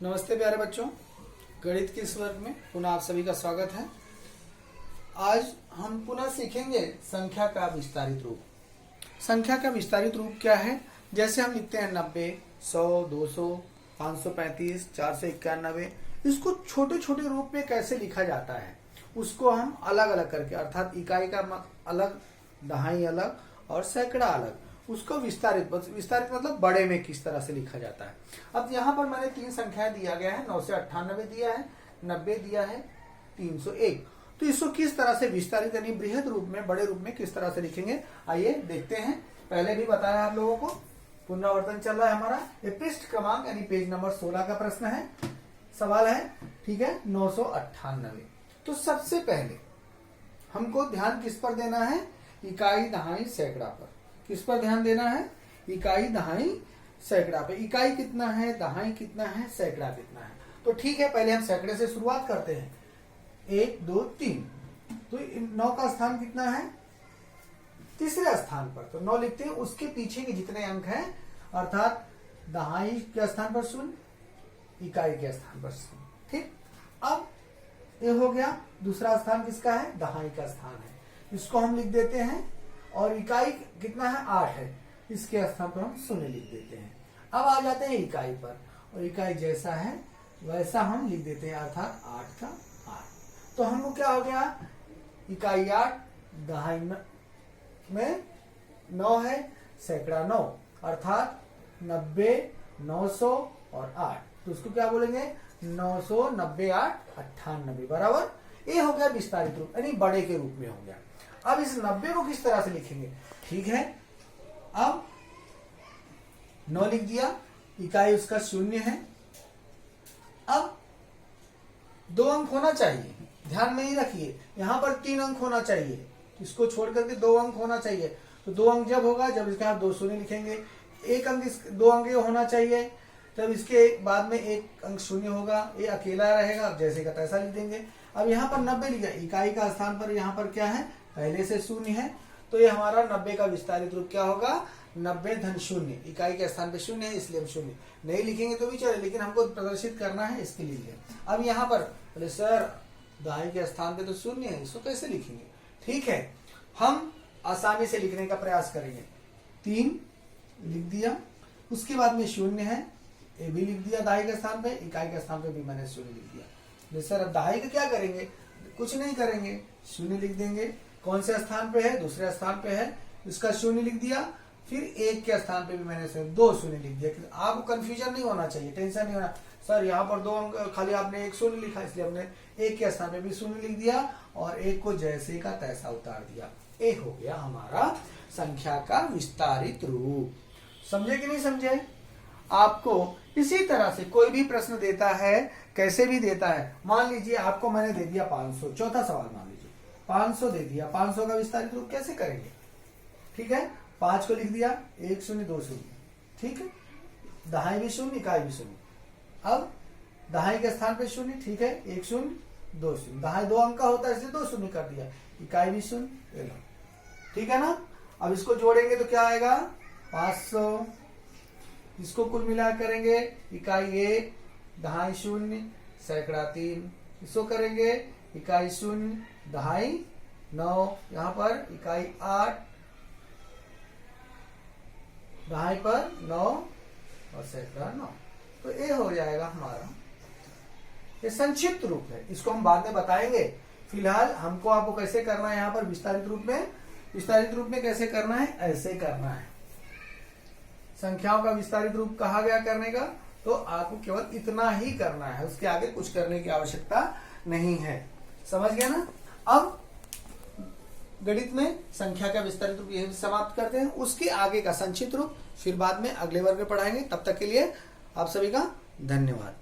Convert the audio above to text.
नमस्ते प्यारे बच्चों, गणित के इस वर्ग में पुनः आप सभी का स्वागत है। आज हम पुनः सीखेंगे संख्या का विस्तारित रूप। संख्या का विस्तारित रूप क्या है? जैसे हम लिखते हैं 90, 100, 200, 535, 491, इसको छोटे छोटे रूप में कैसे लिखा जाता है उसको हम अलग अलग करके, अर्थात इकाई का अलग, दहाई अलग और सैकड़ा अलग, उसको विस्तारित मतलब बड़े में किस तरह से लिखा जाता है। अब यहाँ पर मैंने 3 संख्याएं दिया गया है, 9 से 98 दिया है, 90 दिया है, 301। तो इसको किस तरह से विस्तारित यानी बृहद रूप में, बड़े रूप में किस तरह से लिखेंगे, आइए देखते हैं। पहले भी बताया आप लोगों को, पुनरावर्तन चल रहा है हमारा। ये पृष्ठ क्रमांक यानी पेज नंबर 16 का प्रश्न है, सवाल है, ठीक है, 998। तो सबसे पहले हमको ध्यान किस पर देना है? इकाई, दहाई, सैकड़ा पर। किस पर ध्यान देना है? इकाई, दहाई, सैकड़ा पे। इकाई कितना है, दहाई कितना है, सैकड़ा कितना है। तो ठीक है, पहले हम सैकड़े से शुरुआत करते हैं। 1, 2, 3। तो 9 का स्थान कितना है? तीसरे स्थान पर। तो 9 लिखते हैं, उसके पीछे के जितने अंक हैं, अर्थात दहाई के स्थान पर 0, इकाई के स्थान पर 0। ठीक, अब ये हो गया। दूसरा स्थान किसका है? दहाई का स्थान है, इसको हम लिख देते हैं। और इकाई कितना है? 8 है, इसके स्थान पर हम 0 लिख देते हैं। अब आ जाते हैं इकाई पर, और इकाई जैसा है वैसा हम लिख देते हैं, अर्थात 8 का 8। तो हमको क्या हो गया? इकाई 8, दहाई में 9 है, सैकड़ा 9, अर्थात 90, 900 और 8। तो उसको क्या बोलेंगे? 900, 90, 8, 98 बराबर। ये हो गया विस्तारित रूप, यानी बड़े के रूप में हो गया। अब इस 90 को किस तरह से लिखेंगे? ठीक है, अब 9 लिख दिया, इकाई उसका 0 है। अब 2 अंक होना चाहिए, ध्यान में ही रखिए, यहां पर 3 अंक होना चाहिए, इसको छोड़ करके 2 अंक होना चाहिए। तो 2 अंक जब होगा जब इसके यहाँ 2 शून्य लिखेंगे। 1 अंक 2 अंक होना चाहिए, तब इसके बाद में 1 अंक 0 होगा, ये अकेला रहेगा, जैसे का तैसा लिख देंगे। अब यहाँ पर 90 लिखा, इकाई का स्थान पर यहाँ पर क्या है? पहले से 0 है, तो ये हमारा 90 का विस्तारित रूप क्या होगा? 90 धन 0। इकाई के स्थान पे 0 है, इसलिए हम 0 नहीं लिखेंगे तो भी चले, लेकिन हमको प्रदर्शित करना है, इसके लिए। अब यहाँ पर बोले सर दहाई के स्थान पे तो 0 है, इसको कैसे लिखेंगे? ठीक है, हम आसानी से लिखने का प्रयास करेंगे। 3 लिख दिया, उसके बाद में 0 है, ये भी लिख दिया दहाई के स्थान पे, इकाई के स्थान पे भी मैंने 0 लिख दिया। सर अब दहाई का क्या करेंगे? कुछ नहीं करेंगे, 0 लिख देंगे। कौन से स्थान पे है? दूसरे स्थान पे है, इसका 0 लिख दिया। फिर 1 के स्थान पे भी मैंने 2 0 लिख दिया। आपको कंफ्यूजन नहीं होना चाहिए, टेंशन नहीं होना। सर यहाँ पर 2 अंक खाली आपने 1 0 लिखा, इसलिए हमने 1 के स्थान पे भी 0 लिख दिया और 1 को जैसे का तैसा उतार दिया। ये हो गया हमारा संख्या का विस्तारित रूप। समझे कि नहीं समझे? आपको इसी तरह से कोई भी प्रश्न देता है, कैसे भी देता है। मान लीजिए आपको मैंने दे दिया 500, चौथा सवाल मान लीजिए 500 दे दिया, 500 का विस्तारित रूप कैसे करेंगे? ठीक है, 5 को लिख दिया, 1 0 2 0, ठीक है, दहाई भी 0, इकाई भी 0। अब दहाई के स्थान पे 0, ठीक है, 1 0 2 0, दहाई 2 अंक का होता है इसलिए 2 0 कर दिया, इकाई भी 0, ठीक है ना। अब इसको जोड़ेंगे तो क्या आएगा? 500। इसको कुल मिला करेंगे, इकाई 1, दहाई 0, सैकड़ा 3। इसको करेंगे, इकाई 0, दहाई 9, यहाँ पर इकाई 8, दहाई पर 9 और सैकड़ा 9। तो ये हो जाएगा हमारा, ये संक्षिप्त रूप है, इसको हम बाद में बताएंगे। फिलहाल हमको आपको कैसे करना है, यहाँ पर विस्तारित रूप में कैसे करना है? ऐसे करना है। संख्याओं का विस्तारित रूप कहा गया करने का, तो आपको केवल इतना ही करना है, उसके आगे कुछ करने की आवश्यकता नहीं है। समझ गया ना? अब गणित में संख्या का विस्तारित रूप यही समाप्त करते हैं, उसके आगे का संक्षिप्त रूप फिर बाद में अगले वर्ग में पढ़ाएंगे। तब तक के लिए आप सभी का धन्यवाद।